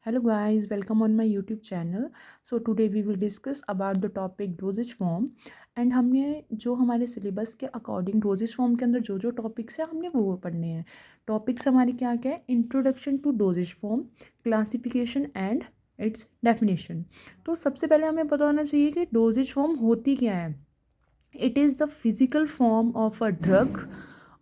Hello guys, welcome on my YouTube channel. So today we will discuss about the topic dosage form and हमने जो हमारे syllabus के according doses form के अंदर जो जो टॉपिक्स हैं हमने वो पढ़ने हैं. टॉपिक्स हमारे क्या क्या है? Introduction to doses form, classification and it's definition. तो सबसे पहले हमें पता होना चाहिए कि डोजेज फॉर्म होती क्या है. It is the physical form of a drug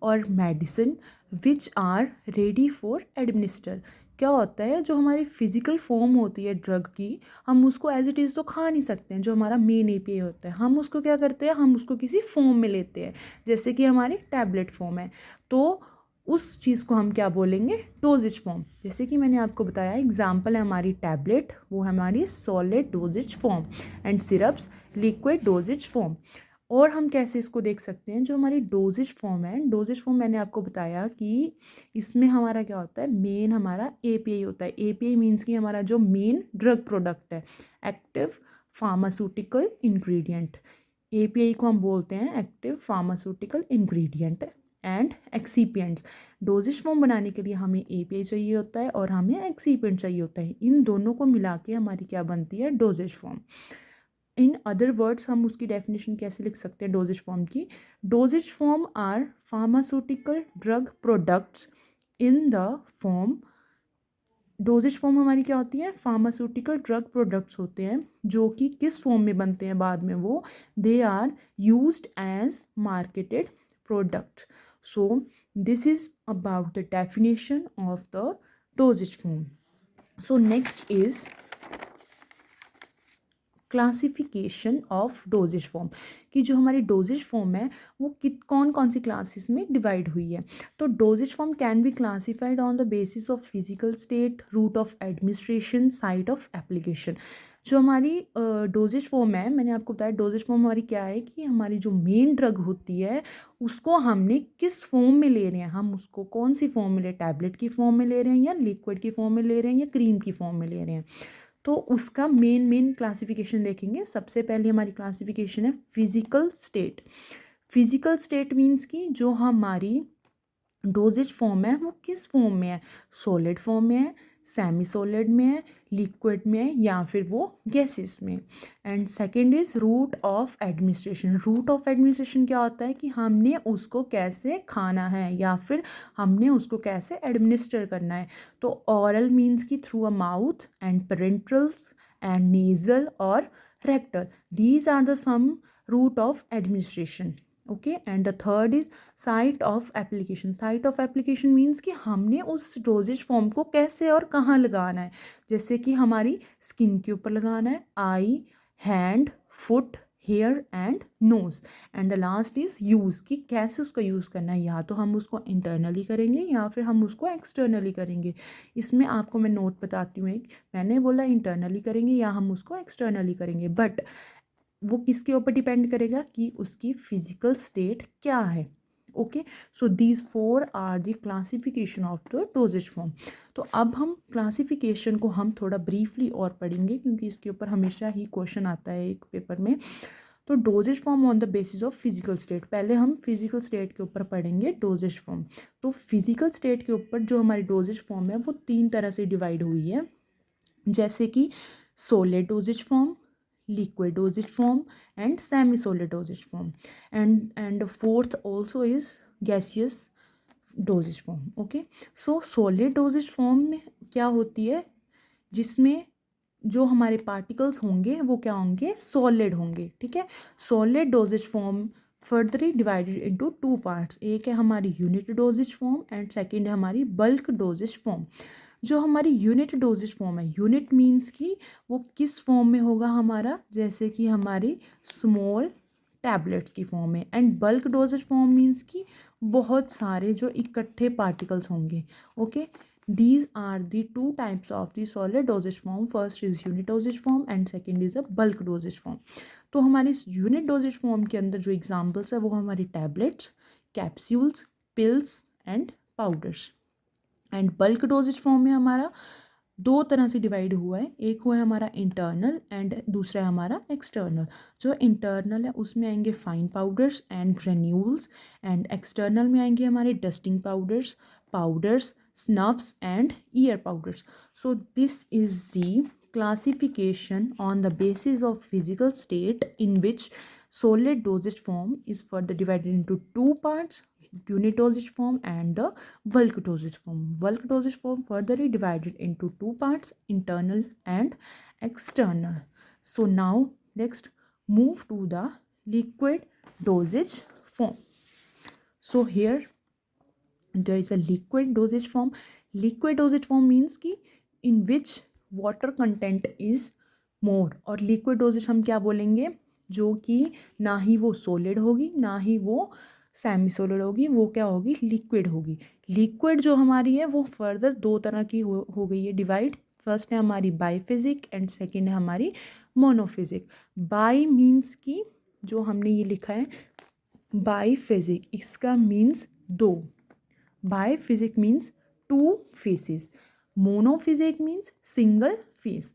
और medicine which are ready for administer. क्या होता है, जो हमारी फिजिकल फॉर्म होती है ड्रग की, हम उसको एज इट इज़ तो खा नहीं सकते हैं. जो हमारा मेन एपीआई होता है, हम उसको क्या करते हैं, हम उसको किसी फॉर्म में लेते हैं. जैसे कि हमारी टैबलेट फॉर्म है, तो उस चीज़ को हम क्या बोलेंगे, डोजेज फॉर्म. जैसे कि मैंने आपको बताया, एग्जाम्पल है हमारी टैबलेट, वो हमारी solid dosage form, and syrups liquid dosage form. और हम कैसे इसको देख सकते हैं, जो हमारी डोजेज फॉर्म है, डोजेज फॉर्म मैंने आपको बताया कि इसमें हमारा क्या होता है, मेन हमारा एपीआई होता है. एपीआई मीन्स कि हमारा जो मेन ड्रग प्रोडक्ट है, एक्टिव फार्मास्यूटिकल इंग्रेडिएंट. एपीआई को हम बोलते हैं active pharmaceutical ingredient and excipients. Doses form बनाने के लिए हमें एपीआई चाहिए होता है और हमें एक्सीपिएंट चाहिए होता है. इन दोनों को मिला के हमारी क्या बनती है, dosage form. In other words हम उसकी डेफिनेशन कैसे लिख सकते हैं डोजेज फॉर्म की. Dosage form are pharmaceutical drug products in the form. Dosage form हमारी क्या होती है, फार्मास्यूटिकल ड्रग प्रोडक्ट्स होते हैं, जो कि किस फॉर्म में बनते हैं बाद में वो, they are used as marketed product. So this is about the definition of the dosage form. So next is classification of dosage form, कि जो हमारी डोजेज फॉर्म है वो कौन कौन सी क्लासेस में डिवाइड हुई है. तो dosage form can be classified on the basis of physical state, route of administration, site of application. जो हमारी डोजेज फॉर्म है, मैंने आपको बताया डोजेज फॉर्म हमारी क्या है, कि हमारी जो मेन ड्रग होती है उसको हमने किस फॉर्म में ले रहे हैं, हम उसको कौन सी फॉर्म में ले, टैबलेट की फॉर्म में ले रहे हैं या लिक्विड की फॉर्म में ले रहे हैं या क्रीम की फॉर्म में ले रहे हैं. तो उसका मेन क्लासिफिकेशन देखेंगे. सबसे पहले हमारी क्लासिफिकेशन है physical state. Physical state means कि जो हमारी डोजेज फॉर्म है वो किस फॉर्म में है, सॉलिड फॉर्म में है, सेमी सॉलिड में है, लिक्विड में है, या फिर वो गैसेस में. And second is route of administration. Route of administration क्या होता है, कि हमने उसको कैसे खाना है या फिर हमने उसको कैसे एडमिनिस्टर करना है. तो ऑरल मीन्स की through a mouth, and parenterals and nasal और rectal, these are the some route of administration. Okay. And the third is site of application. Site of application means कि हमने उस डोजेज फॉर्म को कैसे और कहाँ लगाना है. जैसे कि हमारी स्किन के ऊपर लगाना है, eye, hand, foot, hair and nose. And the last is use, कि कैसे उसको यूज़ करना है, या तो हम उसको इंटरनली करेंगे या फिर हम उसको एक्सटर्नली करेंगे. इसमें आपको मैं नोट बताती हूँ एक, मैंने बोला इंटरनली करेंगे या हम उसको एक्सटर्नली करेंगे, बट वो किसके ऊपर डिपेंड करेगा, कि उसकी फिजिकल स्टेट क्या है. Okay. So these four are the classification of the dosage form. तो अब हम क्लासिफिकेशन को हम थोड़ा ब्रीफली और पढ़ेंगे, क्योंकि इसके ऊपर हमेशा ही क्वेश्चन आता है एक पेपर में. तो dosage form on the basis of physical state. पहले हम फिजिकल स्टेट के ऊपर पढ़ेंगे डोजेज फॉर्म. तो फिजिकल स्टेट के ऊपर जो हमारी डोजेज फॉर्म है वो 3 तरह से डिवाइड हुई है. जैसे कि solid dosage form, liquid dosage form and semi solid dosage form. And fourth also is gaseous dosage form. Okay. So solid dosage form में क्या होती है, जिसमें जो हमारे पार्टिकल्स होंगे वो क्या होंगे, सॉलिड होंगे. ठीक है. Solid dosage form furtherly divided into 2 parts. एक है हमारी unit doses form and second है हमारी बल्क डोजेज फॉर्म. जो हमारी यूनिट डोजेज फॉर्म है, यूनिट मीन्स कि वो किस फॉर्म में होगा हमारा, जैसे कि हमारी स्मॉल टैबलेट्स की फॉर्म में. And bulk doses form means कि बहुत सारे जो इकट्ठे पार्टिकल्स होंगे. Okay. These are the two types of the solid dosage form. First is unit dosage form and second is a bulk dosage form. तो हमारी यूनिट डोजेज फॉर्म के अंदर जो एग्जाम्पल्स है वो हमारी tablets, capsules, pills and powders. And bulk doses form में हमारा 2 तरह से डिवाइड हुआ है. एक हुआ है हमारा इंटरनल एंड दूसरा है हमारा एक्सटर्नल. जो इंटरनल है उसमें आएंगे fine powders and granules, and external में आएंगे हमारे dusting powders, snuffs and ear powders. So this is the classification on the basis of physical state in which solid dosage form is further divided into two parts, unit dosage form and the bulk dosage form. Bulk dosage form further divided into two parts, internal and external. So now next move to the liquid dosage form. So here there is a liquid dosage form. Liquid dosage form means कि in which water content is more, और liquid dosage हम क्या बोलेंगे, जो कि ना ही वो solid होगी ना ही वो सेमी सॉलिड होगी, वो क्या होगी, लिक्विड होगी. लिक्विड जो हमारी है वो फर्दर दो तरह की हो गई है डिवाइड. फर्स्ट है हमारी बाईफिजिक एंड सेकेंड है हमारी मोनोफिजिक. बाई मीन्स की जो हमने ये लिखा है बाईफिजिक, इसका मीन्स दो. Biphasic means two phases. Monophasic means single phase.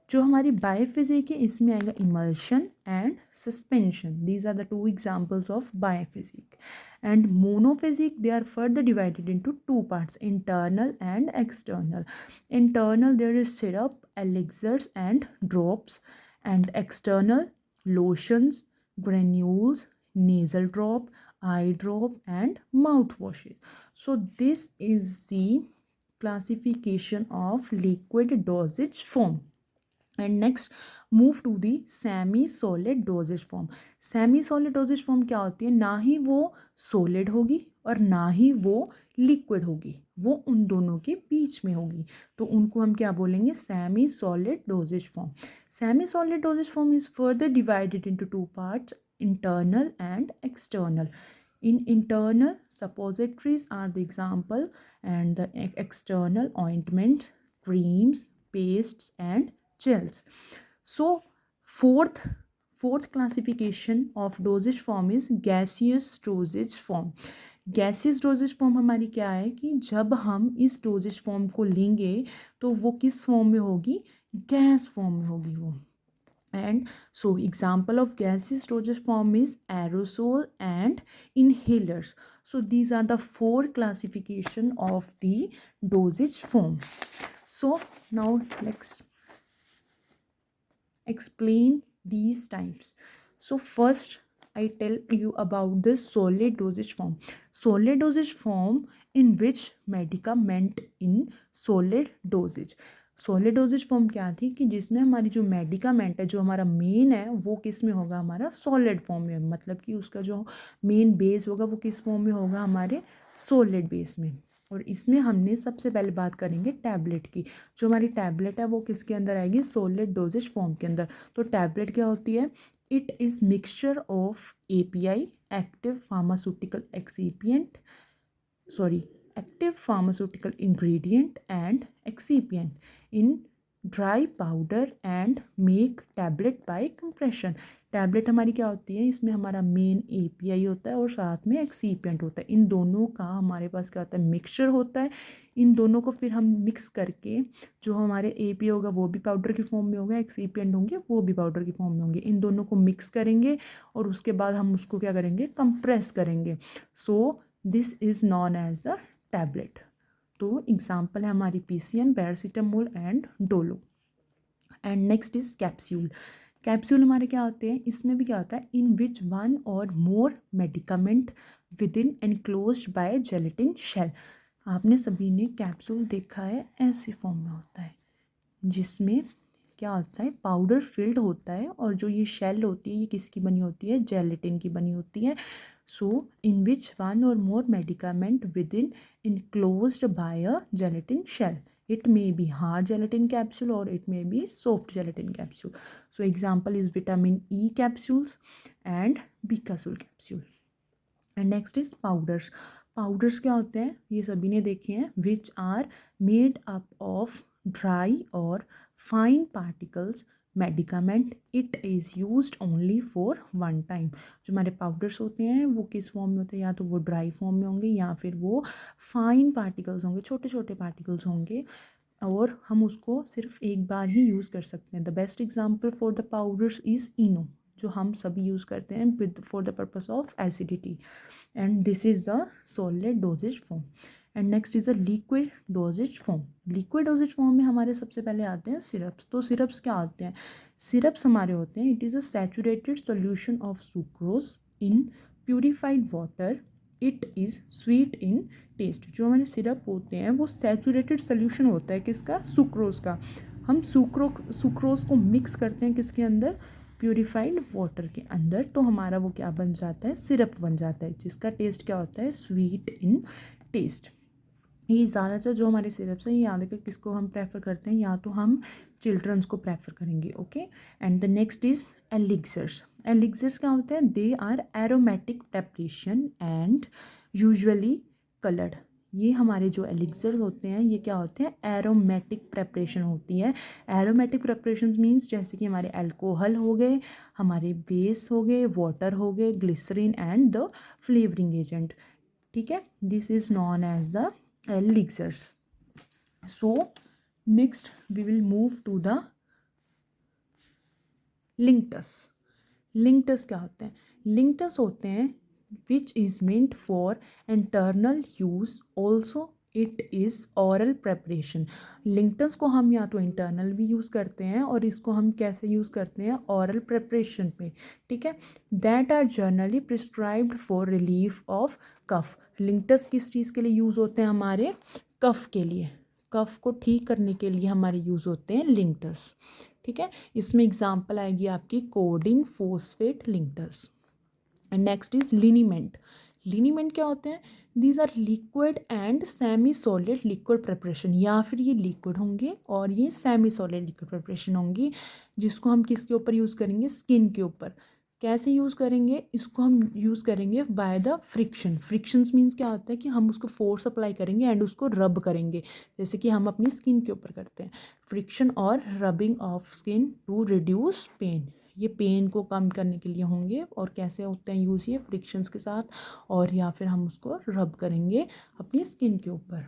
जो हमारी बायोफिजिक है इसमें आएगा emulsion and suspension. These are the two examples of biphasic. And monophasic they are further divided into two parts, internal and external. Internal there is syrup, elixirs and drops, and external lotions, granules, nasal drop, eye drop and mouth washes. So this is the classification of liquid dosage form. And next move to the semi solid dosage form. Semi solid dosage form क्या होती है, ना ही वो solid होगी और ना ही वो liquid होगी, वो उन दोनों के बीच में होगी. तो उनको हम क्या बोलेंगे, semi solid dosage form. Semi solid dosage form is further divided into two parts, internal and external. In internal, suppositories are the example, and the external ointments, creams, pastes and gels. So fourth classification of dosage form is gaseous dosage form. Gaseous doses form हमारी क्या है कि जब हम इस doses form को लेंगे तो वो किस फॉर्म में होगी, गैस फॉर्म में होगी वो. And so example of gaseous dosage form is aerosol and inhalers. So these are the four classification of the dosage form. So now let's explain these types. So first I tell you about the solid dosage form. Solid dosage form in which medicament in solid dosage. Solid dosage form क्या थी कि जिसमें हमारी जो medicament है, जो हमारा main है, वो किस में होगा, हमारा सॉलिड फॉर्म में. मतलब कि उसका जो मेन बेस होगा वो किस फॉर्म में होगा, हमारे सॉलिड बेस में. और इसमें हमने सबसे पहले बात करेंगे टैबलेट की. जो हमारी टैबलेट है वो किसके अंदर आएगी, सॉलिड डोजेज फॉर्म के अंदर. तो टैबलेट क्या होती है, it is mixture of API, active pharmaceutical excipient, active pharmaceutical ingredient and excipient in dry powder and make tablet by compression. Tablet हमारी क्या होती है, इसमें हमारा मेन API होता है और साथ में एक्सीपिएंट होता है. इन दोनों का हमारे पास क्या होता है, मिक्सचर होता है. इन दोनों को फिर हम मिक्स करके जो हमारे API होगा वो भी पाउडर की फॉर्म में होगा, एक्सीपिएंट होंगे वो भी पाउडर की फॉर्म में होंगे. इन दोनों को मिक्स करेंगे और उसके बाद हम उसको क्या करेंगे, कंप्रेस करेंगे. So this is known as the tablet. तो एग्जाम्पल है हमारी PCN, paracetamol and Dolo. And next is capsule. Capsule हमारे क्या होते हैं, इसमें भी क्या होता है, इन which one or more medicament with in enclosed by gelatin shell. आपने सभी ने कैप्सूल देखा है, ऐसे फॉर्म में होता है जिसमें क्या होता है, पाउडर फिल्ड होता है और जो ये शेल होती है ये किसकी बनी होती है, जेलेटिन की बनी होती है. So in which one or more medicament within enclosed by a gelatin shell. It may be hard gelatin capsule or it may be soft gelatin capsule. So example is vitamin E capsules and Bicazole capsule. And next is powders. Powders क्या होते हैं, ये सभी ने देखे हैं, which are made up of dry or fine particles medicament. It is used only for one time. जो हमारे पाउडर्स होते हैं वो किस फॉर्म में होते हैं, या तो वो ड्राई फॉर्म में होंगे या फिर वो फाइन पार्टिकल्स होंगे, छोटे छोटे पार्टिकल्स होंगे और हम उसको सिर्फ एक बार ही यूज़ कर सकते हैं. The best example for the powders is Eno, जो हम सभी यूज़ करते हैं with for the purpose of acidity. And this is the solid dosage form. And next is a liquid dosage form. Liquid dosage form में हमारे सबसे पहले आते हैं सिरप्स। तो सिरप्स क्या होते हैं? सिरप्स हमारे होते हैं, it is a saturated solution of sucrose in purified water, it is sweet in taste. जो हमारे सिरप होते हैं वो सैचुरेटेड सोल्यूशन होता है किसका? सुक्रोज का। हम सुक्रोज को मिक्स करते हैं किसके अंदर? प्यूरिफाइड वाटर के अंदर, तो हमारा वो क्या बन जाता है? सिरप बन जाता है, जिसका टेस्ट क्या होता है? Sweet in taste. ये ज़्यादातर जो हमारे सिरप्स हैं, ये याद रखिए किसको हम प्रेफर करते हैं, या तो हम चिल्ड्रंस को प्रेफर करेंगे। Okay, and the next is elixirs. Elixirs क्या होते हैं? They are aromatic preparation and usually coloured. ये हमारे जो एलिक्सर्स होते हैं ये क्या होते हैं? एरोमेटिक प्रेपरेशन होती है। एरोमेटिक प्रेपरेशन मीन्स जैसे कि हमारे अल्कोहल हो गए, हमारे बेस हो गए, वाटर हो गए, glycerine and the flavouring agent. ठीक है, this is known as the elixirs. So next we will move to the linctus. linctus क्या होते हैं? linctus होते हैं which is meant for internal use, also it is oral preparation. linctus को हम या तो internal भी यूज़ करते हैं और इसको हम कैसे यूज़ करते हैं? oral preparation पे। ठीक है, that are generally prescribed for relief of cough. linctus किस चीज़ के लिए यूज़ होते हैं? हमारे कफ के लिए, कफ को ठीक करने के लिए हमारे यूज़ होते हैं लिंक्टस। ठीक है, इसमें एग्जांपल आएगी आपकी codeine phosphate linctus. And next is liniment. Liniment क्या होते हैं? These are liquid and semi solid liquid preparation, या फिर ये लिक्विड होंगे और ये सेमी सॉलिड लिक्विड प्रिपरेशन होंगी, जिसको हम किसके ऊपर यूज़ करेंगे? स्किन के ऊपर। कैसे यूज़ करेंगे इसको? हम यूज़ करेंगे by the friction. Frictions means क्या होता है कि हम उसको फोर्स अप्लाई करेंगे एंड उसको रब करेंगे, जैसे कि हम अपनी स्किन के ऊपर करते हैं। फ्रिक्शन और rubbing of skin to reduce pain, ये पेन को कम करने के लिए होंगे। और कैसे होते हैं यूज़? ये फ्रिक्शंस के साथ, और या फिर हम उसको रब करेंगे अपनी स्किन के ऊपर।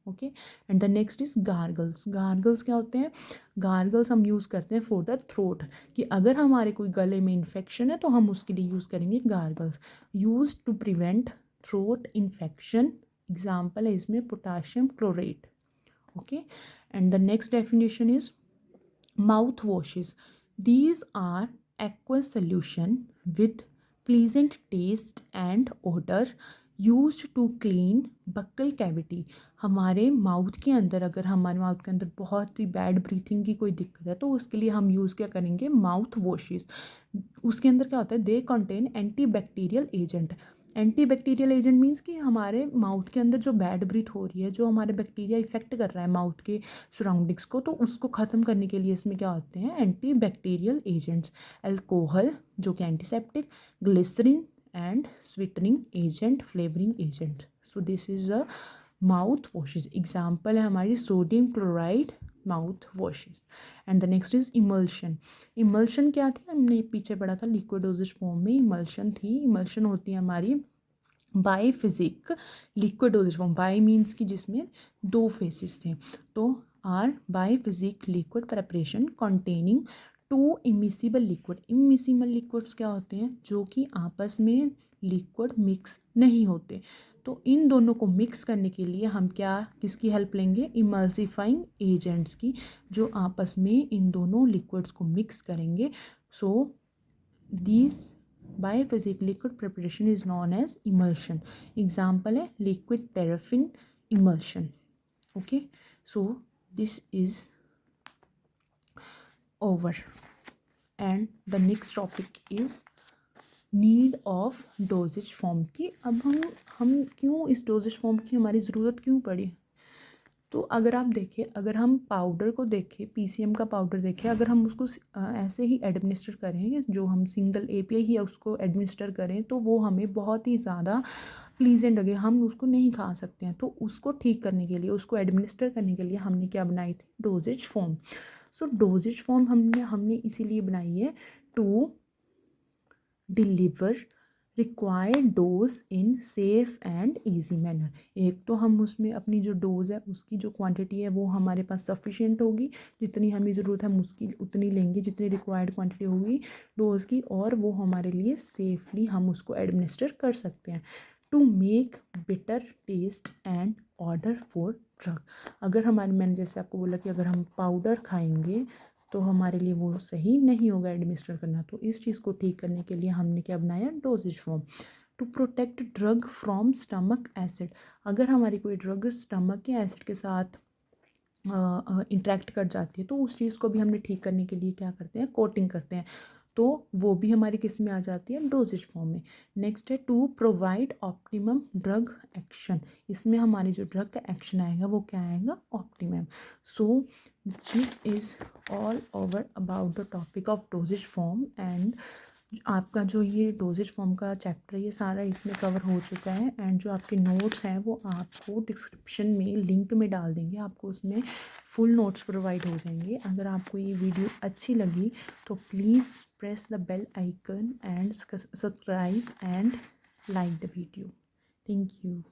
Okay, and the next is gargles. Gargles क्या होते हैं? गार्गल्स हम यूज़ करते हैं फॉर द थ्रोट, कि अगर हमारे कोई गले में इन्फेक्शन है तो हम उसके लिए यूज़ करेंगे gargles, use to prevent throat infection. Example है इसमें potassium chlorate. Okay, and the next definition is mouth washes. These are aqueous solution with pleasant taste and odor used to clean buccal cavity. हमारे mouth के अंदर, अगर हमारे mouth के अंदर बहुत ही बैड ब्रीथिंग की कोई दिक्कत है तो उसके लिए हम यूज़ क्या करेंगे? Mouth washes. उसके अंदर क्या होता है? They contain anti bacterial agent. Anti bacterial agent means कि हमारे माउथ के अंदर जो बैड ब्रीथ हो रही है, जो हमारे बैक्टीरिया इफेक्ट कर रहा है माउथ के सराउंडिंग्स को, तो उसको ख़त्म करने के लिए इसमें क्या होते हैं? Anti bacterial agents. अल्कोहल जो कि antiseptic, glycerine and sweetening agent, flavouring agent. So this is a mouth washes. Example है हमारी sodium chloride mouth washes. And the next is emulsion. Emulsion क्या थी? हमने पीछे पढ़ा था लिक्विड डोजेज फॉर्म में इमल्शन थी। इमल्शन होती है हमारी biphasic liquid dosage form. Bi means की जिसमें दो फेसेस थे, तो are biphasic liquid preparation containing two immiscible liquid. Immiscible liquids क्या होते हैं? जो कि आपस में लिक्विड मिक्स नहीं होते। तो इन दोनों को मिक्स करने के लिए हम क्या, किसकी हेल्प लेंगे? इमल्सिफाइंग एजेंट्स की, जो आपस में इन दोनों लिक्विड्स को मिक्स करेंगे। So these biphasic liquid preparation is known as emulsion. Example है liquid paraffin emulsion. Okay, so this is over and the next topic is need of dosage form की। अब हम क्यों इस डोजेज फॉर्म की हमारी ज़रूरत क्यों पड़ी? तो अगर आप देखें, अगर हम पाउडर को देखें, पीसीएम का पाउडर देखें, अगर हम उसको ऐसे ही एडमिनिस्टर करें, जो हम सिंगल एपीआई ही उसको एडमिनिस्टर करें, तो वो हमें बहुत ही ज़्यादा प्लीजेंट लगे, हम उसको नहीं खा सकते हैं। तो उसको ठीक करने के लिए, उसको एडमिनिस्टर करने के लिए हमने क्या बनाई थी? Dosage form. So dosage form हमने इसीलिए बनाई है to deliver required dose in safe and easy manner. एक तो हम उसमें अपनी जो डोज़ है उसकी जो क्वांटिटी है वो हमारे पास सफिशिएंट होगी, जितनी हमें ज़रूरत है हम उसकी उतनी लेंगे, जितनी रिक्वायर्ड क्वांटिटी होगी डोज़ की, और वो हमारे लिए सेफली हम उसको एडमिनिस्टर कर सकते हैं। To make bitter taste and order for drug. अगर हमारे, मैंने जैसे आपको बोला कि अगर हम पाउडर खाएंगे तो हमारे लिए वो सही नहीं होगा एडमिनिस्टर करना, तो इस चीज़ को ठीक करने के लिए हमने क्या बनाया, dosage form. To protect drug from stomach acid, अगर हमारी कोई ड्रग स्टमक के एसिड के साथ इंटरेक्ट कर जाती है तो उस चीज़ को भी हमने ठीक करने के लिए क्या करते हैं, कोटिंग करते हैं, तो वो भी हमारी किस में आ जाती है, डोजेज फॉर्म में। नेक्स्ट है to provide optimum drug action, इसमें हमारी जो ड्रग का एक्शन आएगा वो क्या आएगा, optimum. So this is all over about the topic of dosage form. And आपका जो ये डोजेज फॉर्म का चैप्टर है ये सारा इसमें कवर हो चुका है। एंड जो आपके नोट्स हैं वो आपको डिस्क्रिप्शन में लिंक में डाल देंगे, आपको उसमें फुल नोट्स प्रोवाइड हो जाएंगे। अगर आपको ये वीडियो अच्छी लगी तो please press the bell icon and subscribe and like the video. Thank you.